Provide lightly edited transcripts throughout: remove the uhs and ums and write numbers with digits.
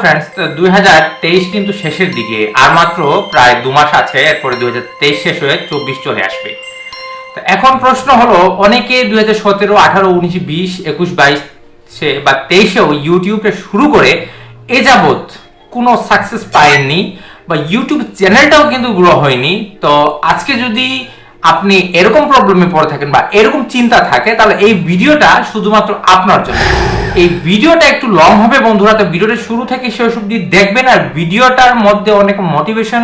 Friends, 2023 কিন্তু শেষের দিকে, আর মাত্র প্রায় 2 মাস আছে, এরপরে 2023 শেষ হয়ে 24 চলে আসবে। তো এখন প্রশ্ন হলো, অনেকে 2017, 18, 19, 20, 21, 22 বা 23-এও ইউটিউবে শুরু করে এ যাবৎ কোনো সাকসেস পায়নি বা ইউটিউব চ্যানেলটাও কিন্তু গ্রো হয়নি। তো আজকে যদি আপনি এরকম প্রবলেমে পড়ে থাকেন বা এরকম চিন্তা থাকে, তাহলে এই ভিডিওটা শুধুমাত্র আপনার জন্য। এই ভিডিওটা একটু লং হবে বন্ধুরা, তো ভিডিওটা শুরু থেকে শেষ অবধি দেখবেন। আর ভিডিওটার মধ্যে অনেক মোটিভেশন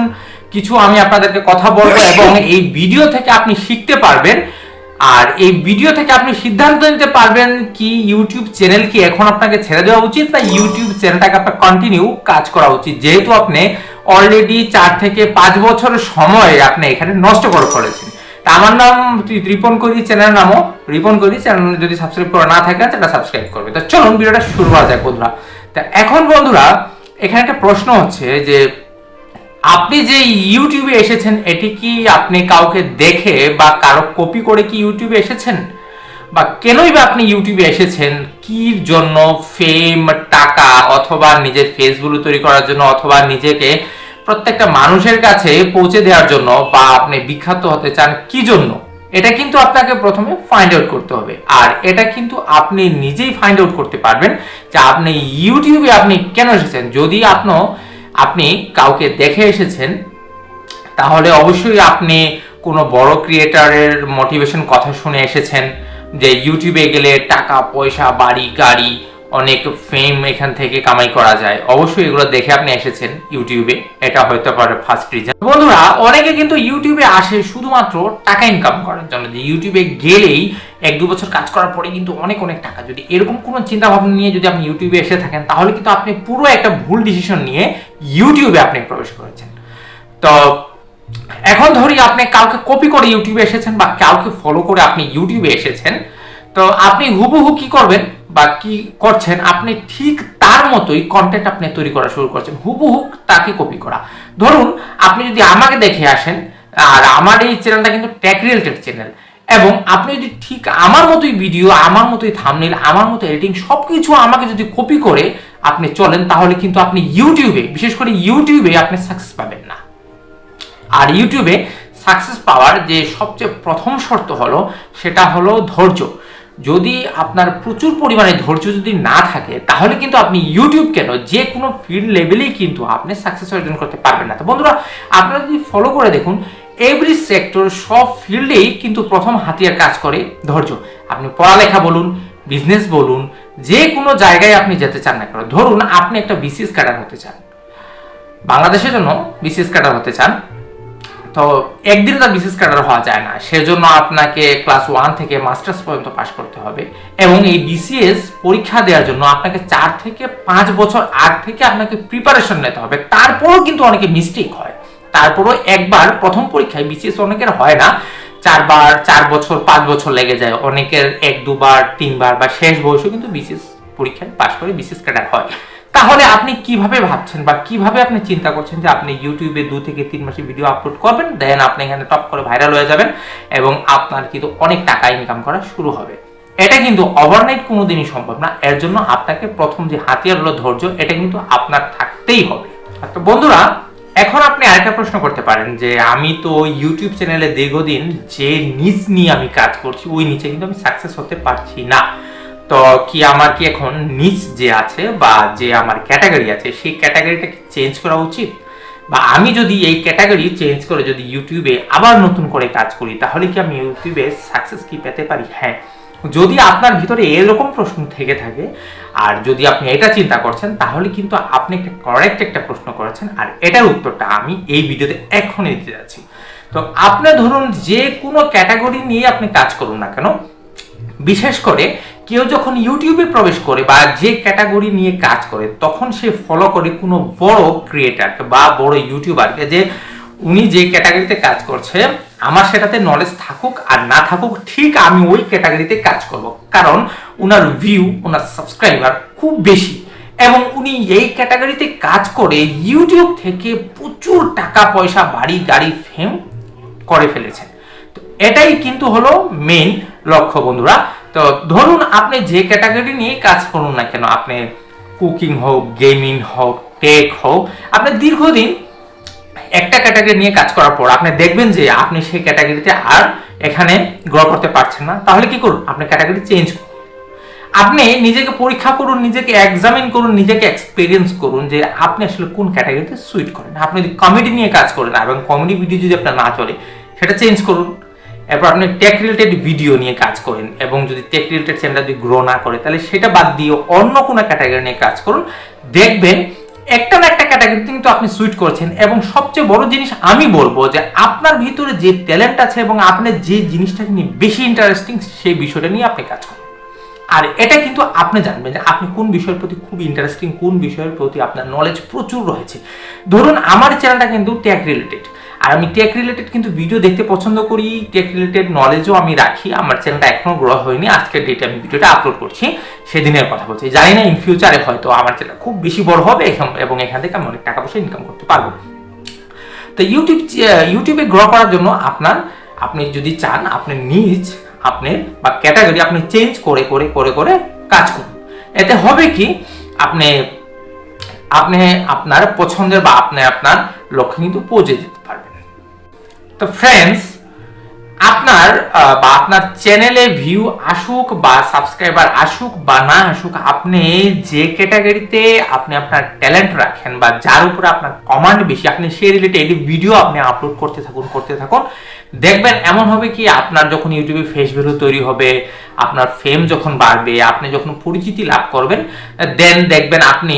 কিছু আমি আপনাদেরকে কথা বলবো, এবং এই ভিডিও থেকে আপনি শিখতে পারবেন। আর এই ভিডিও থেকে আপনি সিদ্ধান্ত নিতে পারবেন কি ইউটিউব চ্যানেল কি এখন আপনাকে ছেড়ে দেওয়া উচিত, না ইউটিউব চ্যানেলটাকে আপনার কন্টিনিউ কাজ করা উচিত, যেহেতু আপনি অলরেডি 4 থেকে 5 বছরের সময় আপনি এখানে নষ্ট করে ফেলেছেন। আমার নাম রিপন কোইরি, চ্যানেল নামও রিপন কোইরি। চ্যানেল যদি সাবস্ক্রাইব করা না থাকে সেটা সাবস্ক্রাইব করবে। তো চলুন ভিডিওটা শুরু করা যাক বন্ধুরা। তা এখন বন্ধুরা, এখানে একটা প্রশ্ন হচ্ছে যে আপনি যে ইউটিউবে এসেছেন, এটি কি আপনি কাউকে দেখে বা কারো কপি করে কি ইউটিউবে এসেছেন, বা কেনই বা আপনি ইউটিউবে এসেছেন? কি জন্য? ফেম, টাকা, অথবা নিজের ফেসবুক তৈরি করার জন্য, অথবা নিজেকে প্রত্যেকটা মানুষের কাছে পৌঁছে দেওয়ার জন্য, বা আপনি বিখ্যাত হতে চান কি জন্য? এটা কিন্তু আপনাকে প্রথমে ফাইন্ড আউট করতে হবে। আর এটা কিন্তু আপনি নিজেই ফাইন্ড আউট করতে পারবেন যে আপনি ইউটিউবে আপনি কেন এসেছেন। যদি আপনি কাউকে দেখে এসেছেন, তাহলে অবশ্যই আপনি কোনো বড় ক্রিয়েটারের মোটিভেশন কথা শুনে এসেছেন, যে ইউটিউবে গেলে টাকা পয়সা, বাড়ি গাড়ি, অনেক ফেম এখান থেকে কামাই করা যায়। অবশ্যই এগুলো দেখে আপনি এসেছেন ইউটিউবে, এটা হতে পারে ফার্স্ট রিজন। বন্ধুরা, অনেকে কিন্তু ইউটিউবে আসে শুধুমাত্র টাকা ইনকাম করার জন্য, যে ইউটিউবে গেলেই 1-2 বছর কাজ করার পরে কিন্তু অনেক টাকা। যদি এরকম কোনো চিন্তা ভাবনা নিয়ে যদি আপনি ইউটিউবে এসে থাকেন, তাহলে কিন্তু আপনি পুরো একটা ভুল ডিসিশন নিয়ে ইউটিউবে আপনি প্রবেশ করেছেন। তো এখন ধরি আপনি কাউকে কপি করে ইউটিউবে এসেছেন, বা কাউকে ফলো করে আপনি ইউটিউবে এসেছেন। তো আপনি হুবহু কি করবেন বা কি করছেন, আপনি ঠিক তার মতোই কন্টেন্ট আপনি তৈরি করা শুরু করছেন, হুবহু তাকে কপি করা। ধরুন আপনি যদি আমাকে দেখে আসেন, আর আমার এই চ্যানেলটা কিন্তু টেক রিলেটেড চ্যানেল, এবং আপনি যদি ঠিক আমার মতোই ভিডিও, আমার মতোই থাম্বনেল, আমার মতো এডিটিং সবকিছু আমাকে যদি কপি করে আপনি চলেন, তাহলে কিন্তু আপনি ইউটিউবে, বিশেষ করে ইউটিউবে আপনি সাকসেস পাবেন না। আর ইউটিউবে সাকসেস পাওয়ার যে সবচেয়ে প্রথম শর্ত হলো, সেটা হলো ধৈর্য। যদি আপনার প্রচুর পরিমাণে ধৈর্য যদি না থাকে, তাহলে কিন্তু আপনি ইউটিউব কেন, যে কোনো ফিল্ড লেভেলেই কিন্তু আপনি সাকসেস অর্জন করতে পারবেন না। তো বন্ধুরা, আপনারা যদি ফলো করে দেখুন, এভরি সেক্টর, সব ফিল্ডেই কিন্তু প্রথম হাতিয়ার কাজ করে ধৈর্য। আপনি পড়ালেখা বলুন, বিজনেস বলুন, যে কোনো জায়গায় আপনি যেতে চান না কেন, ধরুন আপনি একটা বিসিএস ক্যাডার হতে চান, বাংলাদেশের জন্য বিসিএস ক্যাডার হতে চান, তো একদিনে তার বিসিএস ক্যাডার হওয়া যায় না। সেজন্য আপনাকে ক্লাস 1 থেকে মাস্টার্স পর্যন্ত পাশ করতে হবে, এবং এই বিসিএস পরীক্ষা দেওয়ার জন্য আপনাকে 4 থেকে 5 বছর আগ থেকে আপনাকে প্রিপারেশন নিতে হবে। তারপরও কিন্তু অনেকে মিস্টেক হয়, তারপরও একবার প্রথম পরীক্ষায় বিসিএস অনেকের হয় না, 4 বছর 5 বছর লেগে যায়, অনেকের 1-2 বার 3 বার, বা শেষ বয়সেও কিন্তু বিসিএস পরীক্ষায় পাশ করে বিসিএস ক্যাডার হয়। তাহলে আপনি কিভাবে ভাবছেন বা কিভাবে আপনি চিন্তা করছেন যে আপনি ইউটিউবে 2 থেকে 3 মাসে ভিডিও আপলোড করবেন, দেন আপনি এখানে টপ করে ভাইরাল হয়ে যাবেন, এবং আপনার কিন্তু অনেক টাকা ইনকাম করা শুরু হবে? এটা কিন্তু ওভারনাইট কোনোদিনই সম্ভব না। এর জন্য আপনাকে প্রথম যে হাতিয়ার হলো ধৈর্য, এটা কিন্তু আপনার থাকতেই হবে। তো বন্ধুরা, এখন আপনি আরেকটা প্রশ্ন করতে পারেন যে আমি তো ইউটিউব চ্যানেলে দীর্ঘদিন যে নিচ নিয়ে আমি কাজ করছি, ওই নিচে কিন্তু আমি সাকসেস হতে পারছি না। তো কি আমার কি এখন নিচ যে আছে বা যে আমার ক্যাটাগরি আছে, সেই ক্যাটাগরিটা কি চেঞ্জ করা উচিত? বা আমি যদি এই ক্যাটাগরি চেঞ্জ করে যদি ইউটিউবে আবার নতুন করে কাজ করি, তাহলে কি আমি ইউটিউবে সাকসেস কি পেতে পারি? হ্যাঁ, যদি আপনার ভিতরে এরকম প্রশ্ন থেকে থাকে, আর যদি আপনি এটা চিন্তা করছেন, তাহলে কিন্তু আপনি একটা কারেক্ট একটা প্রশ্ন করেছেন, আর এটার উত্তরটা আমি এই ভিডিওতে এখনই দিতে যাচ্ছি। তো আপনি ধরুন যে কোনো ক্যাটাগরি নিয়ে আপনি কাজ করুন না কেন, বিশেষ করে কেউ যখন ইউটিউবে প্রবেশ করে বা যে ক্যাটাগরি নিয়ে কাজ করে, তখন সে ফলো করে কোনো বড় ক্রিয়েটারকে বা বড় ইউটিউবারকে, যে উনি যে ক্যাটাগরিতে কাজ করছে, আমার সেটাতে নলেজ থাকুক আর না থাকুক, ঠিক আমি ওই ক্যাটাগরিতে কাজ করব, কারণ ওনার ভিউ, ওনার সাবস্ক্রাইবার খুব বেশি, এবং উনি এই ক্যাটাগরিতে কাজ করে ইউটিউব থেকে প্রচুর টাকা পয়সা, বাড়ি গাড়ি, ফেম করে ফেলেছেন। তো এটাই কিন্তু হলো মেইন লক্ষ্য বন্ধুরা। তো ধরুন আপনি যে ক্যাটাগরি নিয়ে কাজ করুন না কেন, আপনি কুকিং হোক, গেমিং হোক, টেক হোক, আপনি দীর্ঘদিন একটা ক্যাটাগরি নিয়ে কাজ করার পর আপনি দেখবেন যে আপনি সেই ক্যাটাগরিতে আর এখানে গ্রো করতে পারছেন না, তাহলে কি করুন, আপনি ক্যাটাগরি চেঞ্জ করুন। আপনি নিজেকে পরীক্ষা করুন, নিজেকে এক্সামিন করুন, নিজেকে এক্সপেরিয়েন্স করুন যে আপনি আসলে কোন ক্যাটাগরিতে সুইট করেন। আপনি যদি কমেডি নিয়ে কাজ করেন এবং কমেডি ভিডিও যদি আপনার না চলে, সেটা চেঞ্জ করুন। এরপর আপনি টেক রিলেটেড ভিডিও নিয়ে কাজ করেন এবং যদি টেক রিলেটেড চ্যানেল যদি গ্রো না করে, তাহলে সেটা বাদ দিয়ে অন্য কোনো ক্যাটাগরি নিয়ে কাজ করুন। দেখবেন একটা না একটা ক্যাটাগরিতে কিন্তু আপনি সুইট করছেন। এবং সবচেয়ে বড় জিনিস আমি বলবো যে আপনার ভিতরে যে ট্যালেন্ট আছে এবং আপনি যে জিনিসটাকে নিয়ে বেশি ইন্টারেস্টিং, সেই বিষয়টা নিয়ে আপনি কাজ করেন। আর এটা কিন্তু আপনি জানবেন যে আপনি কোন বিষয়ের প্রতি খুব ইন্টারেস্টিং, কোন বিষয়ের প্রতি আপনার নলেজ প্রচুর রয়েছে। ধরুন আমার চ্যানেলটা কিন্তু টেক রিলেটেড, আর আমি টেক রিলেটেড কিন্তু ভিডিও দেখতে পছন্দ করি, টেক রিলেটেড নলেজও আমি রাখি। আমার চ্যানেলটা এখনো গ্রো হয়নি, আজকের ডেটে আমি ভিডিওটা আপলোড করছি, সেদিনের কথা বলছি। জানি না ইন ফিউচারে হয়তো আমার চ্যানেল খুব বেশি বড় হবে এবং এখান থেকে আমি অনেক টাকা পয়সা ইনকাম করতে পারবো। তো ইউটিউবে গ্রো করার জন্য আপনি যদি চান আপনি আপনি বা ক্যাটাগরি আপনি চেঞ্জ করে করে করে করে কাজ করুন। এতে হবে কি, আপনি আপনার পছন্দের বা আপনার লক্ষ্যে কিন্তু পৌঁছে যেতে পারবেন। তো ফ্রেন্ডস, আপনার চ্যানেলে ভিউ আসুক বা সাবস্ক্রাইবার আসুক বা না আসুক, আপনি যে ক্যাটাগরিতে আপনি আপনার ট্যালেন্ট রাখেন বা যার উপরে আপনার কমান্ড বেশি, আপনি সেই রিলেটেড ভিডিও আপনি আপলোড করতে থাকুন। দেখবেন এমন হবে কি, আপনার যখন ইউটিউবে ফেস ভ্যালু তৈরি হবে, আপনার ফেম যখন বাড়বে, আপনি যখন পরিচিতি লাভ করবেন, দেন দেখবেন আপনি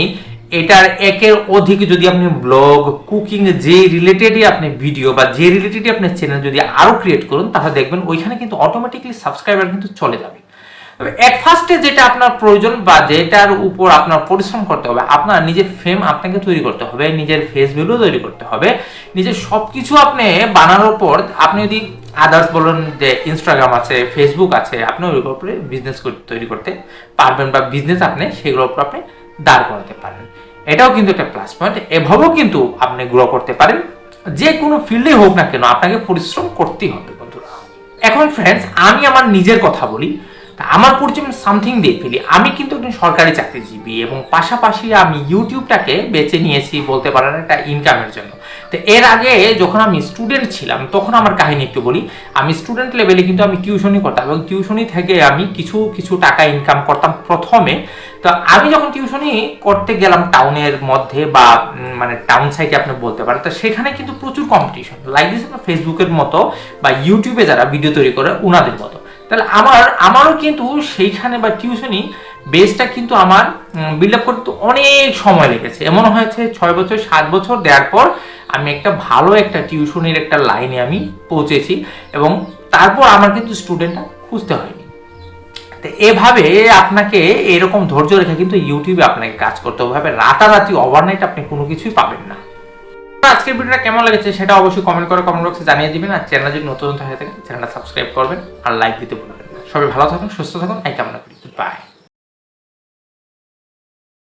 এটার একের অধিক যদি আপনি ব্লগ, কুকিং, যে রিলেটেডই আপনি ভিডিও বা যে রিলেটেডই আপনি চ্যানেল যদি আরো ক্রিয়েট করুন, তাহলে দেখবেন ওইখানে কিন্তু অটোমেটিক্যালি সাবস্ক্রাইবার কিন্তু চলে যাবে। তবে এট ফার্স্টে যেটা আপনার প্রয়োজন বা যেটার উপর আপনার পরিশ্রম করতে হবে, আপনার নিজের ফেম আপনাকে তৈরি করতে হবে, নিজের ফেস ভ্যালু তৈরি করতে হবে, নিজের সবকিছু আপনি বানানোর পর আপনি যদি আদার্স বলুন যে ইনস্টাগ্রাম আছে, ফেসবুক আছে, আপনি ওই উপরে বিজনেস তৈরি করতে পারবেন বা বিজনেস আপনি সেগুলোর উপর আপনি দাঁড় করাতে পারেন। এটাও কিন্তু একটা প্লাস পয়েন্ট। এভাবেও কিন্তু আপনি গ্রো করতে পারেন। যে কোনো ফিল্ডে হোক না কেন, আপনাকে পরিশ্রম করতেই হবে বন্ধুরা। এখন ফ্রেন্ডস, আমি আমার নিজের কথা বলি। আমার পরিচয় সামথিং দিয়ে ফেলি। আমি কিন্তু একজন সরকারি চাকরিজীবী এবং পাশাপাশি আমি ইউটিউবটাকে বেছে নিয়েছি বলতে পারেন একটা ইনকামের জন্য। তো এর আগে যখন আমি স্টুডেন্ট ছিলাম, তখন আমার কাহিনী একটু বলি। আমি স্টুডেন্ট লেভেলে কিন্তু আমি টিউশনি করতাম এবং টিউশনি থেকে আমি কিছু টাকা ইনকাম করতাম প্রথমে। তো আমি যখন টিউশনি করতে গেলাম টাউনের মধ্যে বা মানে টাউন সাইডে আপনি বলতে পারেন, তো সেখানে কিন্তু প্রচুর কম্পিটিশন, লাইক দিস ফেসবুকের মতো বা ইউটিউবে যারা ভিডিও তৈরি করে ওনাদের মতো। তাহলে আমারও কিন্তু সেইখানে বা টিউশনি বেসটা কিন্তু আমার বিল্ড আপ করতে অনেক সময় লেগেছে। এমন হয়েছে 6 বছর 7 বছর দেওয়ার পর আমি একটা ভালো একটা টিউশনির একটা লাইনে আমি পৌঁছেছি এবং তারপর আমার কিন্তু স্টুডেন্টটা খুঁজতে হয়নি। তো এভাবে আপনাকে এরকম ধৈর্য রেখে কিন্তু ইউটিউবে আপনাকে কাজ করতে হবে। রাতারাতি ওভারনাইট আপনি কোনো কিছুই পাবেন না। আজকের ভিডিওটা কেমন লেগেছে সেটা অবশ্যই কমেন্ট বক্সে জানিয়ে দিবেন। আর চ্যানেল যদি নতুন হয়ে থাকে চ্যানেলটা সাবস্ক্রাইব করবেন আর লাইক দিতে ভুলবেন না। সবাই ভালো থাকুন, সুস্থ থাকুন, এই কামনা করি। বাই।